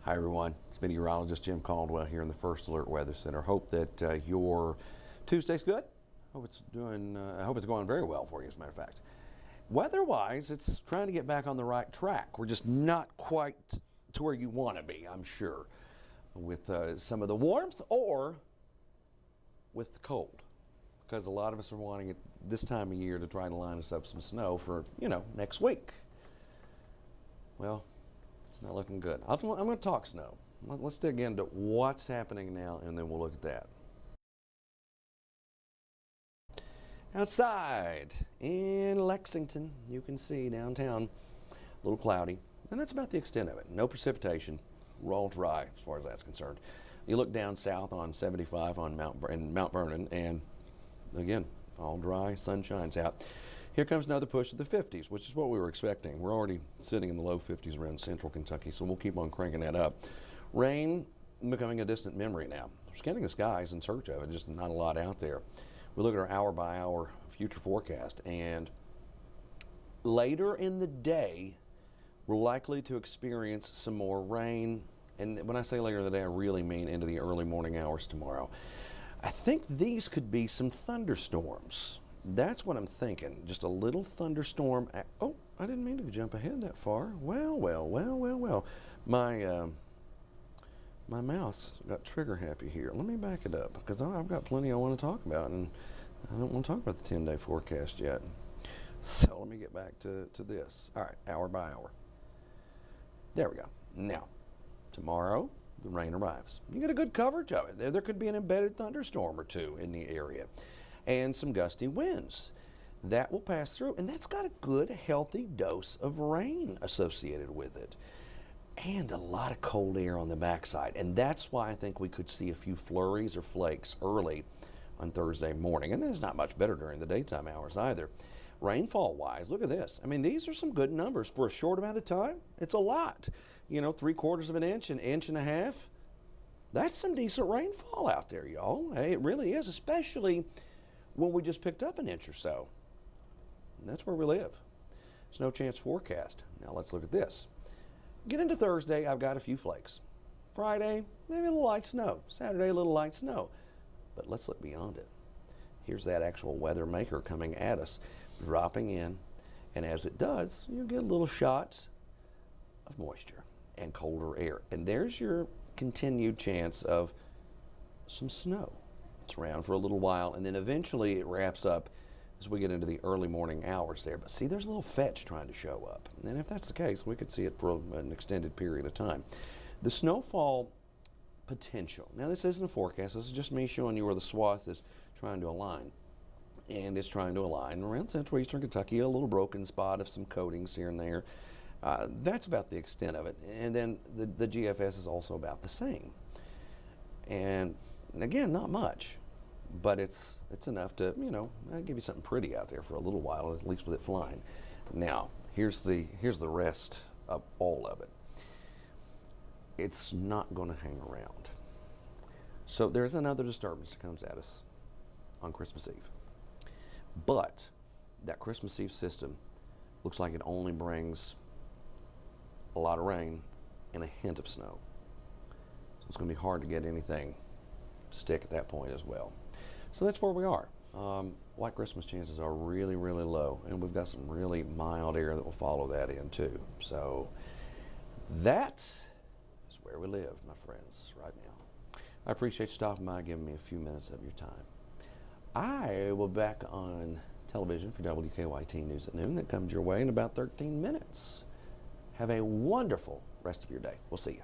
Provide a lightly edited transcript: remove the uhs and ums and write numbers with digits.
Hi everyone, it's Meteorologist Jim Caldwell here in the First Alert Weather Center. Hope that your Tuesday's good. I hope it's going very well for you, as a matter of fact. Weather-wise, it's trying to get back on the right track. We're just not quite to where you want to be, I'm sure, with some of the warmth or with the cold, because a lot of us are wanting it this time of year to try to line us up some snow for, next week. Well, it's not looking good. I'm going to talk snow. Let's dig into what's happening now, and then we'll look at that. Outside in Lexington, you can see downtown, a little cloudy, and that's about the extent of it. No precipitation. We're all dry as far as that's concerned. You look down south on 75 on Mount Vernon, and again, all dry, sun shines out. Here comes another push of the 50s, which is what we were expecting. We're already sitting in the low 50s around central Kentucky, so we'll keep on cranking that up. Rain becoming a distant memory now. We're scanning the skies in search of it, just not a lot out there. We look at our hour-by-hour future forecast, and later in the day, we're likely to experience some more rain. And when I say later in the day, I really mean into the early morning hours tomorrow. I think these could be some thunderstorms. That's what I'm thinking. Just a little thunderstorm. Oh, I didn't mean to jump ahead that far. Well. My mouse got trigger happy here. Let me back it up because I've got plenty I want to talk about, and I don't want to talk about the 10-day forecast yet. So let me get back to this. All right, hour by hour. There we go. Now, tomorrow, the rain arrives. You get a good coverage of it. There could be an embedded thunderstorm or two in the area, and some gusty winds. That will pass through, and that's got a good, healthy dose of rain associated with it, and a lot of cold air on the backside. And that's why I think we could see a few flurries or flakes early on Thursday morning. And then it's not much better during the daytime hours either. Rainfall-wise, look at this. I mean, these are some good numbers for a short amount of time. It's a lot. 3/4 of an inch, an inch and a half. That's some decent rainfall out there, y'all. Hey, it really is, especially when we just picked up an inch or so. And that's where we live. Snow chance forecast. Now let's look at this. Get into Thursday, I've got a few flakes. Friday, maybe a little light snow. Saturday, a little light snow. But let's look beyond it. Here's that actual weather maker coming at us, dropping in. And as it does, you'll get a little shot of moisture and colder air. And there's your continued chance of some snow. It's around for a little while, and then eventually it wraps up as we get into the early morning hours there. But see, there's a little fetch trying to show up. And if that's the case, we could see it for an extended period of time. The snowfall potential. Now, this isn't a forecast. This is just me showing you where the swath is trying to align. And it's trying to align around central eastern Kentucky, a little broken spot of some coatings here and there. That's about the extent of it. And then the GFS is also about the same. And again, not much, but it's enough to, give you something pretty out there for a little while, at least with it flying. Now, here's the rest of all of it. It's not going to hang around. So there's another disturbance that comes at us on Christmas Eve. But that Christmas Eve system looks like it only brings a lot of rain and a hint of snow. So it's going to be hard to get anything to stick at that point as well. So that's where we are. White Christmas chances are really, really low, and we've got some really mild air that will follow that in too. So that is where we live, my friends, right now. I appreciate you stopping by, giving me a few minutes of your time. I will be back on television for WKYT News at noon. That comes your way in about 13 minutes. Have a wonderful rest of your day. We'll see you.